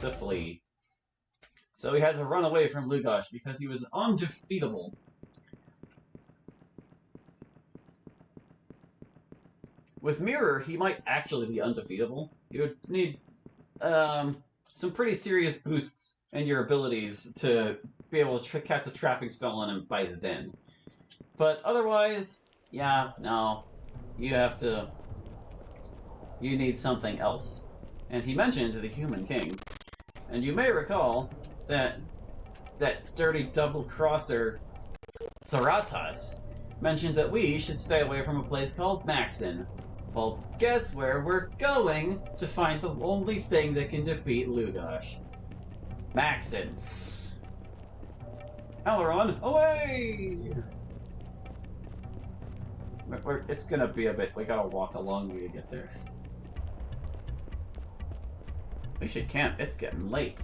to flee. So we had to run away from Lugosh because he was undefeatable. With Mirror, he might actually be undefeatable. You would need some pretty serious boosts in your abilities to be able to cast a trapping spell on him by then. But otherwise, yeah, no. You have to... You need something else. And he mentioned the Human King. And you may recall that that dirty double-crosser, Zaratas, mentioned that we should stay away from a place called Maxon. Well, guess where we're going to find the only thing that can defeat Lugosh. Maxon. Aileron, away! It's gonna be a bit... We gotta walk a long way to get there. We should camp. It's getting late.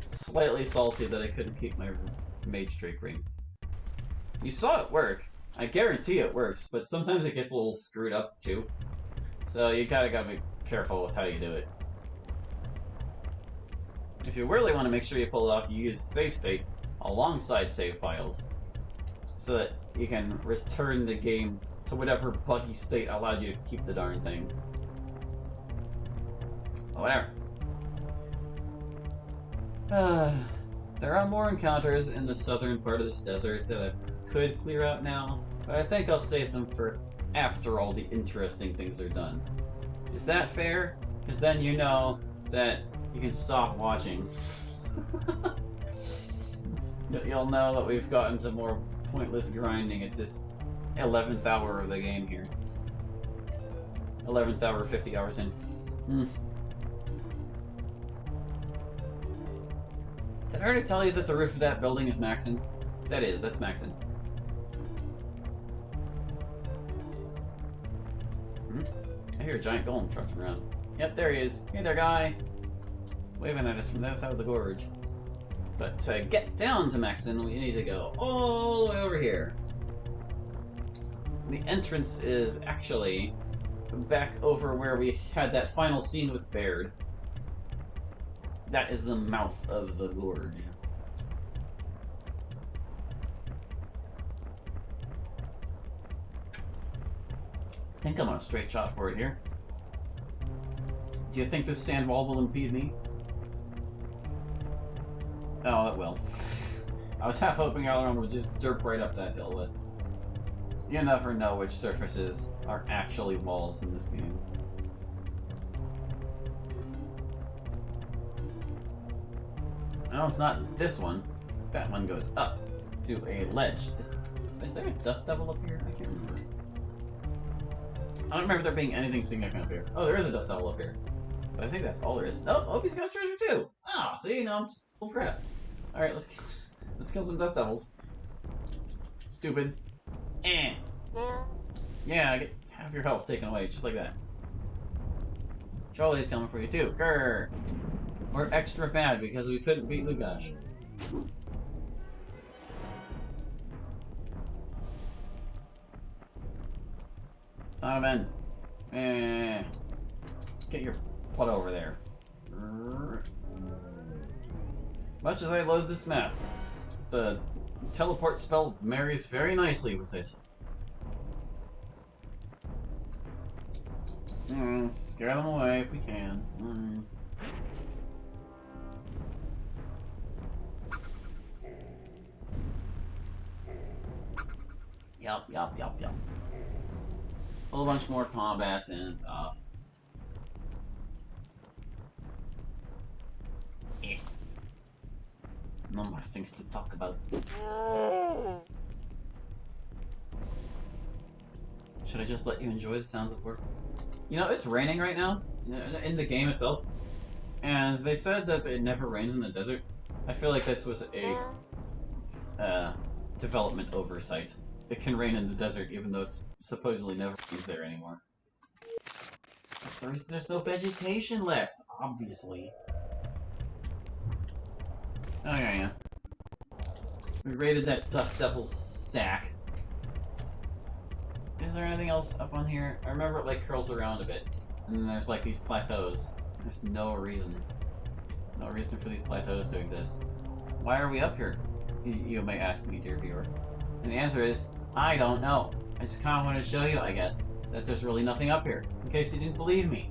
Slightly salty that I couldn't keep my Mage Drake ring. You saw it work. I guarantee it works, but sometimes it gets a little screwed up too. So you gotta be careful with how you do it. If you really want to make sure you pull it off, you use save states alongside save files, so that you can return the game to whatever buggy state allowed you to keep the darn thing. But whatever. There are more encounters in the southern part of this desert that I could clear out now, but I think I'll save them for after all the interesting things are done. Is that fair? Because then you know that you can stop watching. You'll know that we've gotten to more pointless grinding at this 11th hour of the game here. 11th hour, 50 hours in. Did I already tell you that the roof of that building is Maxon? That's Maxon. I hear a giant golem trudging around. Yep, there he is. Hey there, guy! Waving at us from the other side of the gorge. But to get down to Maxon, we need to go all the way over here. The entrance is actually back over where we had that final scene with Baird. That is the mouth of the gorge. I think I'm on a straight shot for it here. Do you think this sand wall will impede me? Oh, it will. I was half hoping Aileron would just derp right up that hill, but you never know which surfaces are actually walls in this game. No, it's not this one. That one goes up to a ledge. Is there a dust devil up here? I can't remember. I don't remember there being anything significant up here. Oh, there is a dust devil up here. But I think that's all there is. Oh, he's got a treasure too! Ah, see, no, I'm just full crap. Alright, let's kill some dust devils. Stupids. Yeah, get half your health taken away, just like that. Charlie's coming for you too. Grrr! We're extra bad because we couldn't beat Lugosh. Donovan! Get your butt over there. Much as I love this map, the teleport spell marries very nicely with it. Scare them away if we can. Yup. A whole bunch more combats and stuff. No more things to talk about. Should I just let you enjoy the sounds of work? You know, it's raining right now, in the game itself. And they said that it never rains in the desert. I feel like this was a development oversight. It can rain in the desert even though it's supposedly never rains there anymore. There's no vegetation left, obviously. Oh yeah. We raided that Dust Devil's sack. Is there anything else up on here? I remember it like curls around a bit. And then there's like these plateaus. There's no reason. No reason for these plateaus to exist. Why are we up here? You may ask me, dear viewer. And the answer is, I don't know. I just kind of want to show you, I guess, that there's really nothing up here, in case you didn't believe me.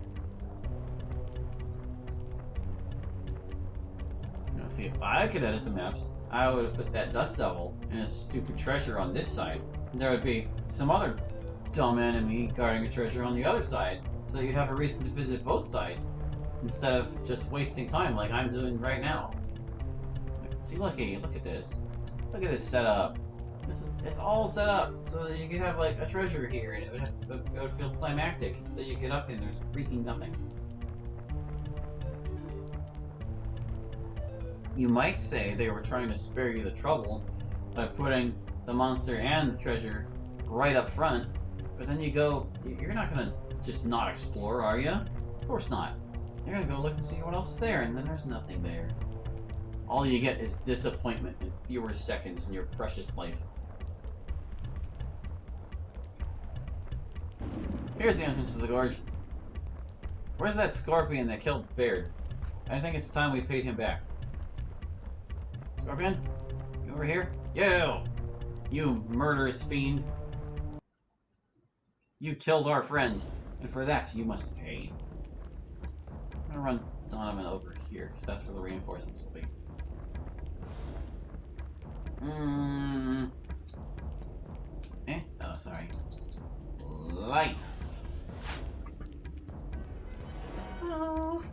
Now, see, if I could edit the maps, I would have put that dust devil and his stupid treasure on this side. And there would be some other dumb enemy guarding a treasure on the other side, so you'd have a reason to visit both sides, instead of just wasting time like I'm doing right now. See, look at this. Look at this setup. It's all set up so that you could have like a treasure here, and it would feel climactic until you get up and there's freaking nothing. You might say they were trying to spare you the trouble by putting the monster and the treasure right up front, but then you're not gonna just not explore, are you? Of course not. You're gonna go look and see what else is there, and then there's nothing there. All you get is disappointment in fewer seconds in your precious life. Here's the entrance to the gorge. Where's that scorpion that killed Baird? I think it's time we paid him back. Scorpion? You over here? You murderous fiend. You killed our friend, and for that you must pay. I'm gonna run Donovan over here, because that's where the reinforcements will be. Oh, sorry. Light! Oh.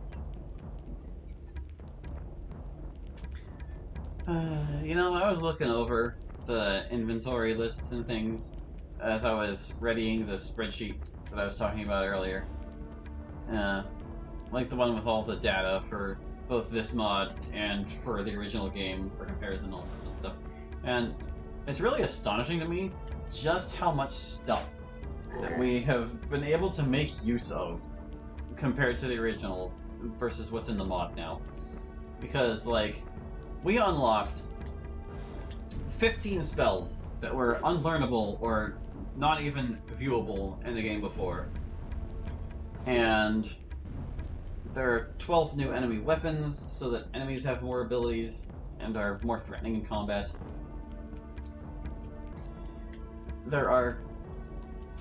You know, I was looking over the inventory lists and things as I was readying the spreadsheet that I was talking about earlier. Like the one with all the data for both this mod and for the original game for comparison and all that stuff. And it's really astonishing to me just how much stuff that we have been able to make use of compared to the original versus what's in the mod now. Because, like, we unlocked 15 spells that were unlearnable or not even viewable in the game before. And there are 12 new enemy weapons, so that enemies have more abilities and are more threatening in combat. There are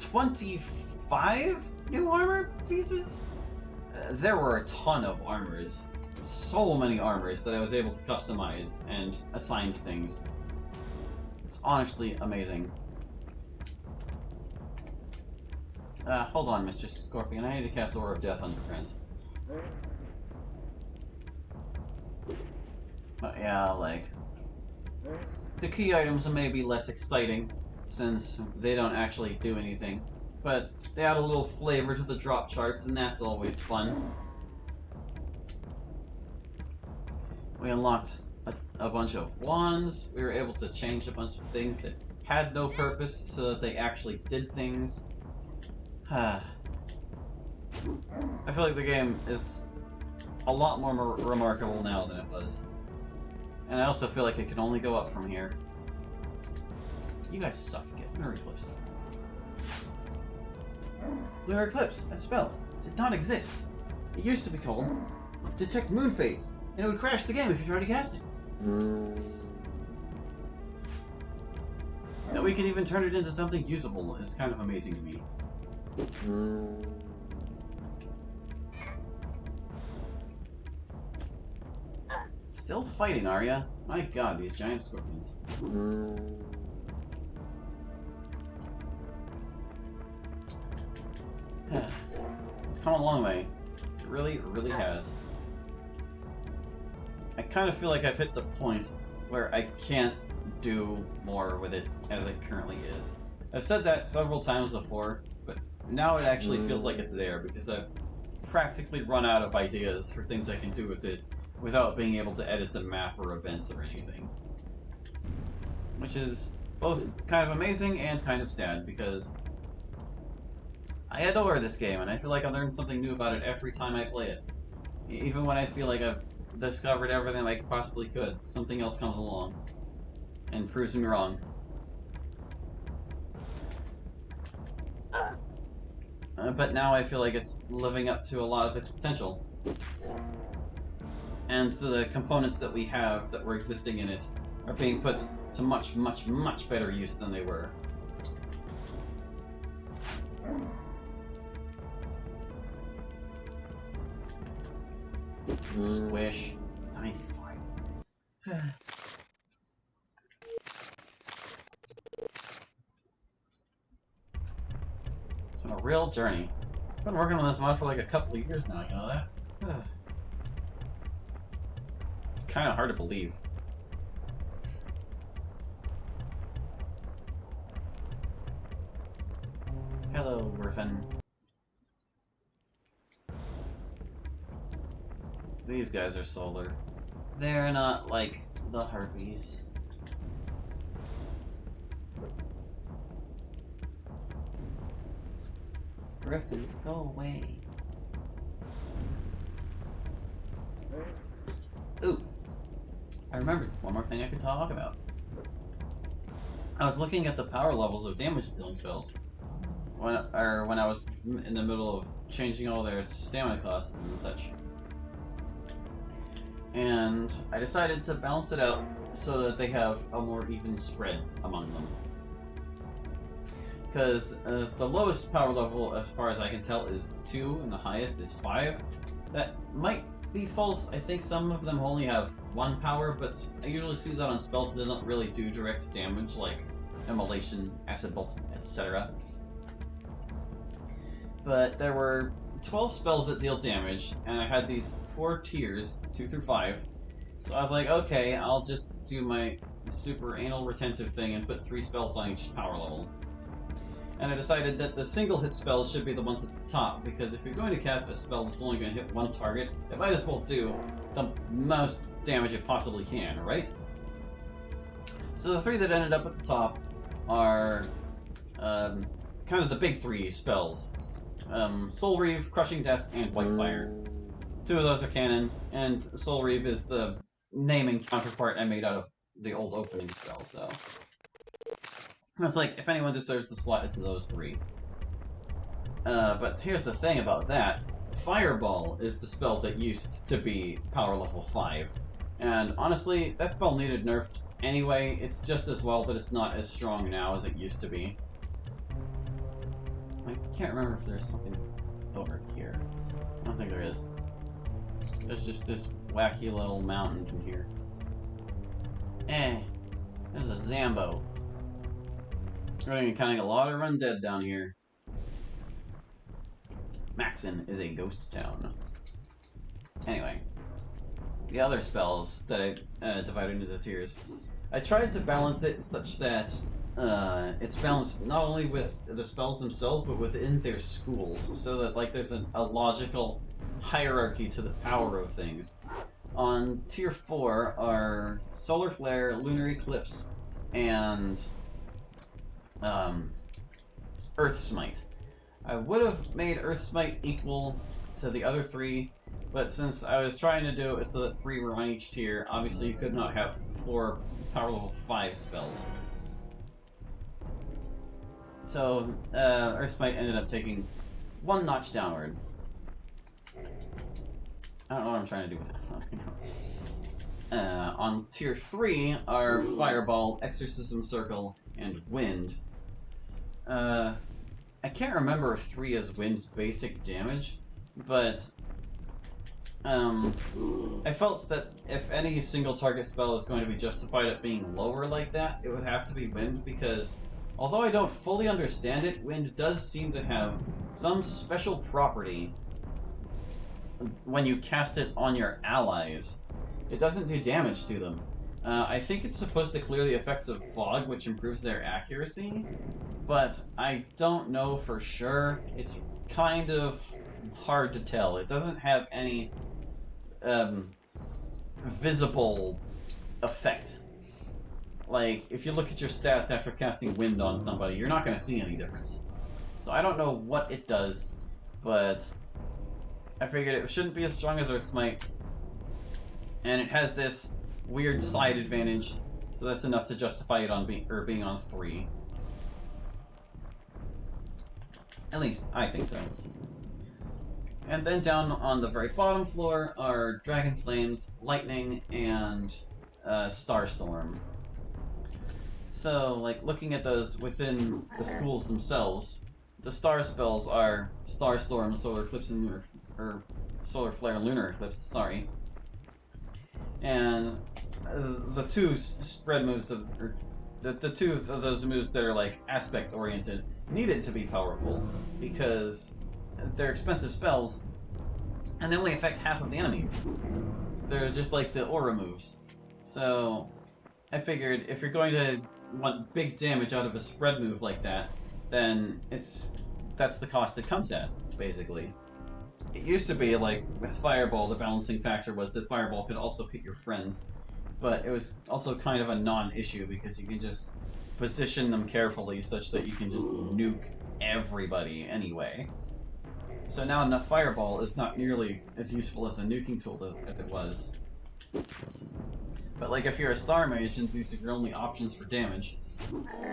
25 new armor pieces? There were a ton of armors. So many armors that I was able to customize and assign to things. It's honestly amazing. Hold on, Mr. Scorpion. I need to cast Aura of Death on your friends. But yeah, like, the key items may be less exciting, since they don't actually do anything, but they add a little flavor to the drop charts, and that's always fun. We unlocked a bunch of wands. We were able to change a bunch of things that had no purpose, so that they actually did things. I feel like the game is a lot more remarkable now than it was. And I also feel like it can only go up from here. You guys suck. Get Lunar Eclipse. Lunar Eclipse, that spell, did not exist. It used to be called Detect Moon Phase, and it would crash the game if you tried to cast it. That we can even turn it into something usable is kind of amazing to me. Still fighting, are ya? My god, these giant scorpions. It's come a long way. It really, really has. I kind of feel like I've hit the point where I can't do more with it as it currently is. I've said that several times before, but now it actually feels like it's there because I've practically run out of ideas for things I can do with it without being able to edit the map or events or anything. Which is both kind of amazing and kind of sad, because I adore this game and I feel like I learn something new about it every time I play it. Even when I feel like I've discovered everything I possibly could, something else comes along and proves me wrong. but now I feel like it's living up to a lot of its potential. And the components that we have that were existing in it are being put to much, much, much better use than they were. Squish. 95. It's been a real journey. I've been working on this mod for like a couple of years now, you know that? It's kind of hard to believe. Hello, Griffin. These guys are solar. They're not like the harpies. Griffins, go away. Ooh. I remembered one more thing I could talk about. I was looking at the power levels of damage dealing spells. When I was in the middle of changing all their stamina costs and such. And I decided to balance it out so that they have a more even spread among them. Because the lowest power level, as far as I can tell, is 2, and the highest is 5. That might be false. I think some of them only have 1 power, but I usually see that on spells that don't really do direct damage, like Immolation, Acid Bolt, etc. But there were 12 spells that deal damage, and I had these 4 tiers, 2 through 5. So I was like, okay, I'll just do my super anal retentive thing and put 3 spells on each power level. And I decided that the single hit spells should be the ones at the top, because if you're going to cast a spell that's only going to hit 1 target, it might as well do the most damage it possibly can, right? So the 3 that ended up at the top are kind of the big 3 spells. Soul Reave, Crushing Death, and Whitefire. 2 of those are canon, and Soul Reave is the naming counterpart I made out of the old opening spell, so... It's like, if anyone deserves the slot, it's those 3. But here's the thing about that. Fireball is the spell that used to be power level 5. And honestly, that spell needed nerfed anyway. It's just as well that it's not as strong now as it used to be. I can't remember if there's something over here. I don't think there is. There's just this wacky little mountain in here. There's a Zambo. We're encountering a lot of undead down here. Maxon is a ghost town. Anyway, the other spells that I divided into the tiers. I tried to balance it such that it's balanced not only with the spells themselves, but within their schools, so that like there's a logical hierarchy to the power of things. On tier 4 are Solar Flare, Lunar Eclipse, and Earth Smite. I would have made Earth Smite equal to the other 3, but since I was trying to do it so that 3 were on each tier, obviously you could not have 4 power level 5 spells. So, Earth Smite ended up taking 1 notch downward. I don't know what I'm trying to do with that right now. On tier 3 are Fireball, Exorcism Circle, and Wind. I can't remember if 3 is Wind's basic damage, but I felt that if any single target spell is going to be justified at being lower like that, it would have to be Wind, because although I don't fully understand it, Wind does seem to have some special property when you cast it on your allies. It doesn't do damage to them. I think it's supposed to clear the effects of fog, which improves their accuracy, but I don't know for sure. It's kind of hard to tell. It doesn't have any visible effect. Like, if you look at your stats after casting Wind on somebody, you're not going to see any difference. So I don't know what it does, but I figured it shouldn't be as strong as Earth Smite, and it has this weird side advantage, so that's enough to justify it on being on 3. At least, I think so. And then down on the very bottom floor are Dragon Flames, Lightning, and Starstorm. So, like, looking at those within the schools themselves, the star spells are Starstorm, Solar Eclipse, and Lunar... or Solar Flare, Lunar Eclipse, sorry. And the two spread moves of... or the two of those moves that are, like, aspect-oriented needed to be powerful, because they're expensive spells, and they only affect half of the enemies. They're just like the aura moves. So, I figured if you're going to want big damage out of a spread move like that, then that's the cost it comes at, basically. It used to be, like, with Fireball, the balancing factor was that Fireball could also hit your friends, but it was also kind of a non-issue because you can just position them carefully such that you can just nuke everybody anyway. So now Fireball is not nearly as useful as a nuking tool as it was. But like if you're a Star Mage and these are your only options for damage,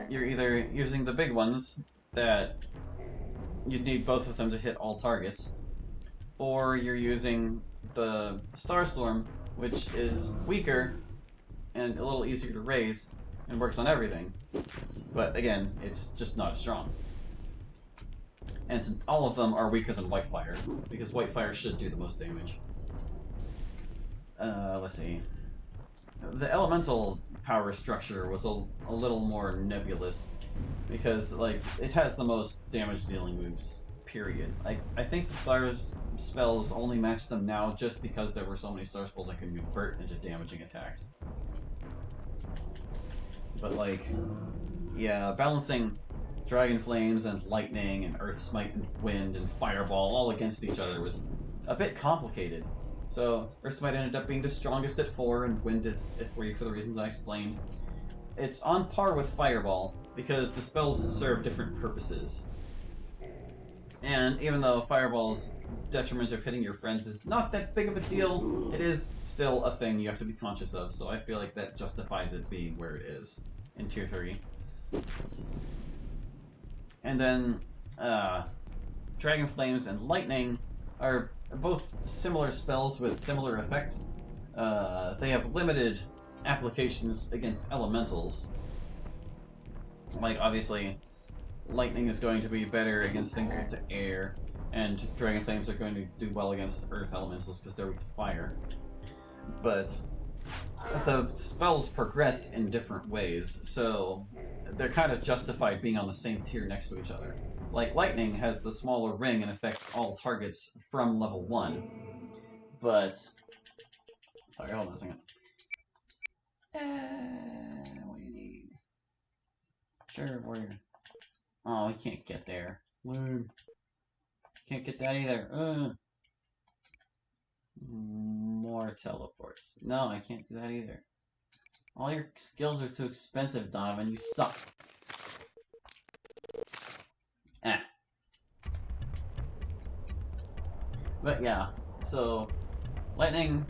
you're either using the big ones that you'd need both of them to hit all targets, or you're using the Starstorm, which is weaker and a little easier to raise and works on everything. But again, it's just not as strong. And all of them are weaker than Whitefire, because Whitefire should do the most damage. Let's see. The elemental power structure was a little more nebulous, because, like, it has the most damage-dealing moves, period. I think the Star's spells only match them now just because there were so many Star spells I could convert into damaging attacks. But, like, yeah, balancing Dragon Flames and Lightning and Earth Smite and Wind and Fireball all against each other was a bit complicated. So Earth Smite ended up being the strongest at 4 and Wind is at 3 for the reasons I explained. It's on par with Fireball because the spells serve different purposes. And even though Fireball's detriment of hitting your friends is not that big of a deal, it is still a thing you have to be conscious of, so I feel like that justifies it being where it is in Tier 3. And then, Dragon Flames and Lightning are both similar spells with similar effects. They have limited applications against elementals. Like, obviously, Lightning is going to be better against things with the air, and Dragon Flames are going to do well against Earth elementals because they're weak to fire. But the spells progress in different ways, so they're kind of justified being on the same tier next to each other. Like, Lightning has the smaller ring and affects all targets from level 1. But... sorry, hold on a second. What do you need? Sure, warrior. Oh, we can't get there. Can't get that either. More teleports. No, I can't do that either. All your skills are too expensive, Donovan. You suck. But yeah, so Lightning,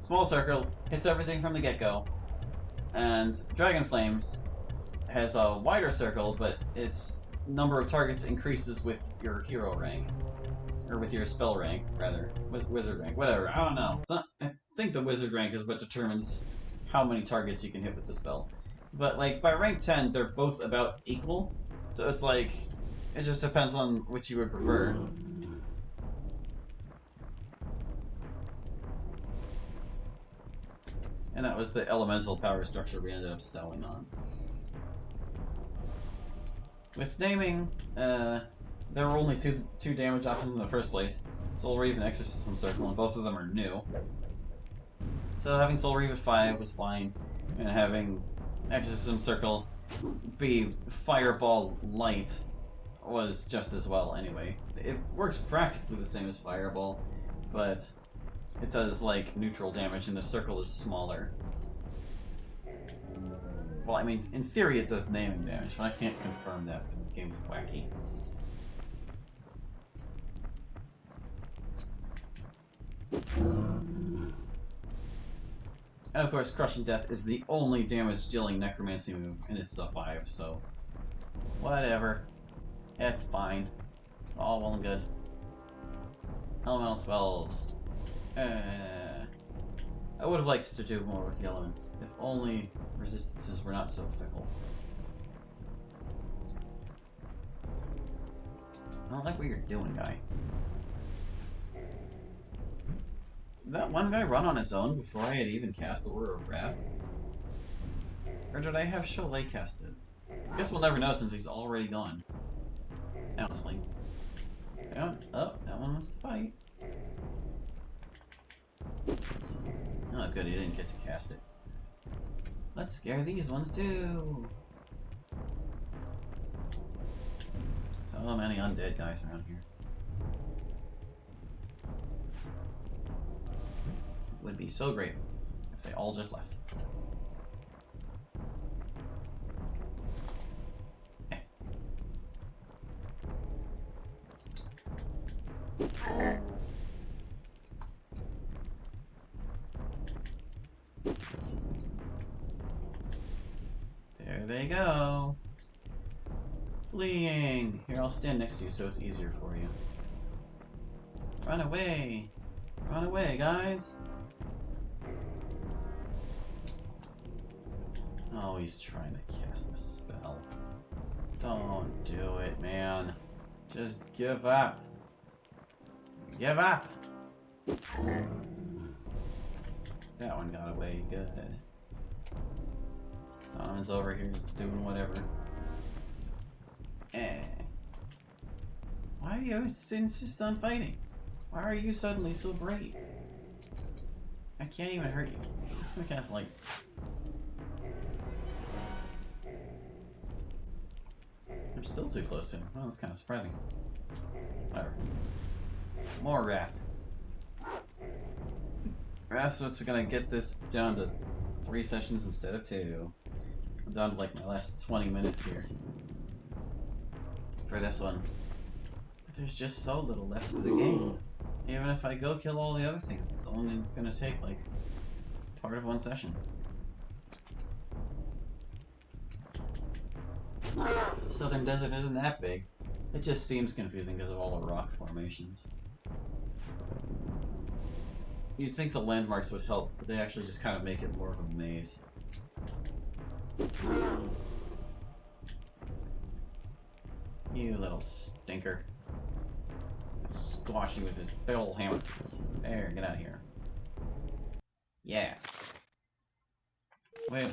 small circle, hits everything from the get-go. And Dragon Flames has a wider circle, but its number of targets increases with your hero rank. Or with your spell rank, rather. With wizard rank, whatever. I don't know. It's not, I think the wizard rank is what determines how many targets you can hit with the spell. But, like, by rank 10, they're both about equal. So it's like, it just depends on which you would prefer. And that was the elemental power structure we ended up selling on. With naming, there were only two damage options in the first place. Soul Reave and Exorcism Circle, and both of them are new. So having Soul Reave at 5 was fine, and having Exorcism Circle be Fireball Light was just as well anyway. It works practically the same as Fireball, but it does, like, neutral damage, and the circle is smaller. Well, I mean, in theory it does naming damage, but I can't confirm that because this game is wacky. And of course, Crushing Death is the only damage-dealing necromancy move, and it's a 5, so... whatever. It's fine. All well and good. Elemental spells. I would have liked to do more with the elements, if only resistances were not so fickle. I don't like what you're doing, guy. Did that one guy run on his own before I had even cast Order of Wrath? Or did I have Cholet cast it? I guess we'll never know since he's already gone. Now it's like... Oh, that one wants to fight. Oh good, he didn't get to cast it. Let's scare these ones too! So many undead guys around here. It would be so great if they all just left. There they go. Fleeing! Here, I'll stand next to you so it's easier for you. Run away! Run away, guys! Oh, he's trying to cast a spell. Don't do it, man. Just give up. Give up! That one got away good. Donovan's over here just doing whatever. Why do you insist on fighting? Why are you suddenly so brave? I can't even hurt you. I'm just gonna cast light. I'm still too close to him. Well, that's kind of surprising. Whatever. More Wrath. Wrath's what's gonna get this down to 3 sessions instead of 2. I'm down to like my last 20 minutes here. For this one. But there's just so little left of the game. Even if I go kill all the other things, it's only gonna take like part of 1 session. Southern Desert isn't that big. It just seems confusing because of all the rock formations. You'd think the landmarks would help, but they actually just kind of make it more of a maze. You little stinker. Squash you with this big ol' hammer. There, get out of here. Yeah. Wait,